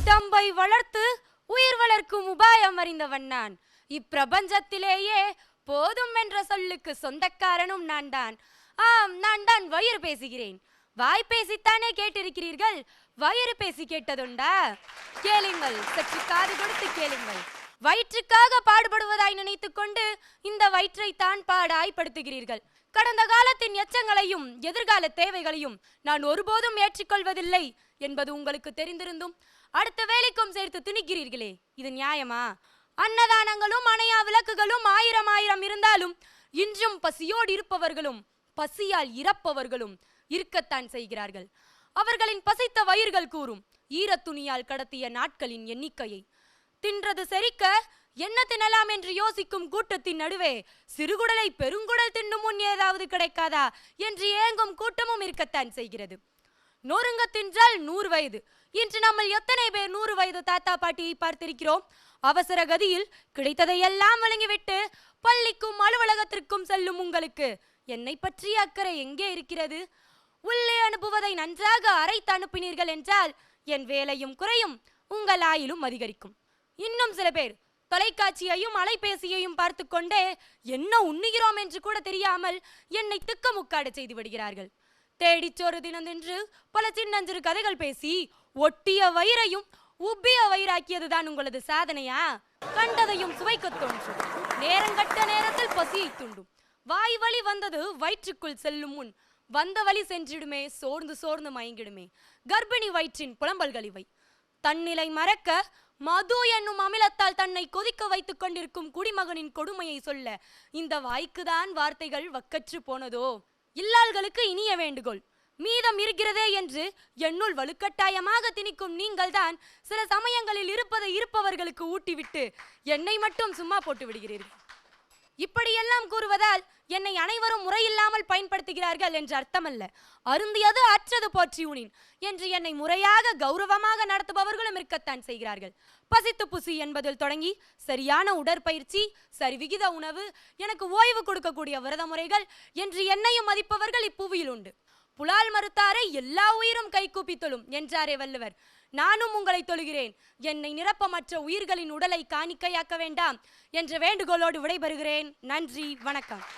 உடம்பை வளர்த்து உயிர் வளர்க்கும் உபாயம் அறிந்தவன் நான். இப்பிரபஞ்சத்திலேயே போதும் என்ற சொல்லுக்கு சொந்தக்காரனும் நான் தான். ஆம், நான் தான் வயிறு பேசுகிறேன். வாய் பேசித்தானே கேட்டிருக்கிறீர்கள், வயிறு பேசி கேட்டதுண்டா? கேளுங்கள், சற்று காது கொடுத்து கேளுங்கள். வயிற்றுக்காக பாடுபடுவதாய் நினைத்துக் கொண்டு இந்த வயிற்றைத்தான் பாடாய்படுத்துகிறீர்கள். கடந்த காலத்தின் எச்சங்களையும் எதிர்கால தேவைகளையும் நான் ஒருபோதும் ஏற்றுக்கொள்வதில்லை என்பது உங்களுக்கு தெரிந்திருந்தும் அடுத்த வேலைக்கும் சேர்த்து திணிக்கிறீர்களே, இது நியாயமா? அன்னதானங்களும் அணையா விளக்குகளும் ஆயிரம் ஆயிரம் இருந்தாலும் இன்றும் பசியோடு இருப்பவர்களும் பசியால் இறப்பவர்களும் இருக்கத்தான் செய்கிறார்கள். அவர்களின் பசித்த வயிறுகள் கூறும் ஈரத்துணியால் கடத்திய நாட்களின் எண்ணிக்கையை. தின்றது செரிக்க என்ன தின்னலாம் என்று யோசிக்கும் கூட்டத்தின் நடுவே சிறுகுடலை பெருங்குடல் தின்னும் முன் ஏதாவது கிடைக்காதா என்று ஏங்கும் கூட்டமும் இருக்கத்தான் செய்கிறது. நொறுங்க தின்றால் 100 வயது. இன்று நம்ம எத்தனை பேர் 100 வயது தாத்தா பாட்டியை பார்த்திருக்கிறோம்? அவசர கதியில் கிடைத்ததையெல்லாம் வழங்கிவிட்டு பள்ளிக்கும் அலுவலகத்திற்கும் செல்லும் உங்களுக்கு என்னை பற்றிய அக்கறை எங்கே இருக்கிறது? உள்ளே அனுப்புவதை நன்றாக அரைத்து அனுப்பினீர்கள் என்றால் என் வேலையும் குறையும், உங்கள் ஆயிலும் அதிகரிக்கும். இன்னும் சில பேர் தொலைக்காட்சியையும் அலைபேசியையும் பார்த்து கொண்டே என்ன உண்ணுகிறோம் என்று கூட தெரியாமல் என்னை திக்கமுக்காட செய்து விடுகிறார்கள். தேடிச்சோறு தினந்தென்று பல சின்னஞ்சிறு கதைகள் பேசி ஒட்டிய வயிறையும் உப்பிய வயிறாக்கியதுதான் உங்களது சாதனையா? கண்டதையும் சுவைக்க தோன்றும், நேரங்கட்ட நேரத்தில் பசியை தூண்டும். வாய் வலி வந்தது வயிற்றுக்குள் செல்லும் முன் வந்த வழி சென்றிடுமே, சோர்ந்து சோர்ந்து மயங்கிடுமே. கர்ப்பிணி வயிற்றின் புலம்பல்கள் இவை. தன்னிலை மறக்க மது என்னும் அமிலத்தால் தன்னை கொதிக்க வைத்துக் கொண்டிருக்கும் குடிமகனின் கொடுமையை சொல்ல இந்த வாய்க்குதான் வார்த்தைகள் வக்கற்று போனதோ? இல்லாள்களுக்கு இனிய வேண்டுகோள், மீதம் இருக்கிறதே என்று என்னுள் வலுக்கட்டாயமாக திணிக்கும் நீங்கள்தான் சில சமயங்களில் இருப்பதை இருப்பவர்களுக்கு ஊட்டிவிட்டு என்னை மட்டும் சும்மா போட்டு விடுகிறீர்கள். இப்படியெல்லாம் கூறுவதால் என்னை அனைவரும் முறையில்லாமல் பயன்படுத்துகிறார்கள் என்று அர்த்தமல்ல. அருந்தியது அற்றது போற்றி உனின் என்று என்னை முறையாக கௌரவமாக நடத்துபவர்களும் இருக்கத்தான் செய்கிறார்கள். பசித்து புசி என்பதில் தொடங்கி சரியான உடற்பயிற்சி, சரிவிகித உணவு, எனக்கு ஓய்வு கொடுக்கக்கூடிய விரத முறைகள் என்று என்னையும் மதிப்பவர்கள் இப்புவியில் உண்டு. புலால் மறுத்தாரை எல்லா உயிரும் கைகூப்பி தொழும் என்றாரே வள்ளுவர். நானும் உங்களை தொழுகிறேன். என்னை நிரப்பமற்ற உயிர்களின் உடலை காணிக்கையாக்க வேண்டாம் என்ற வேண்டுகோளோடு விடைபெறுகிறேன். நன்றி, வணக்கம்.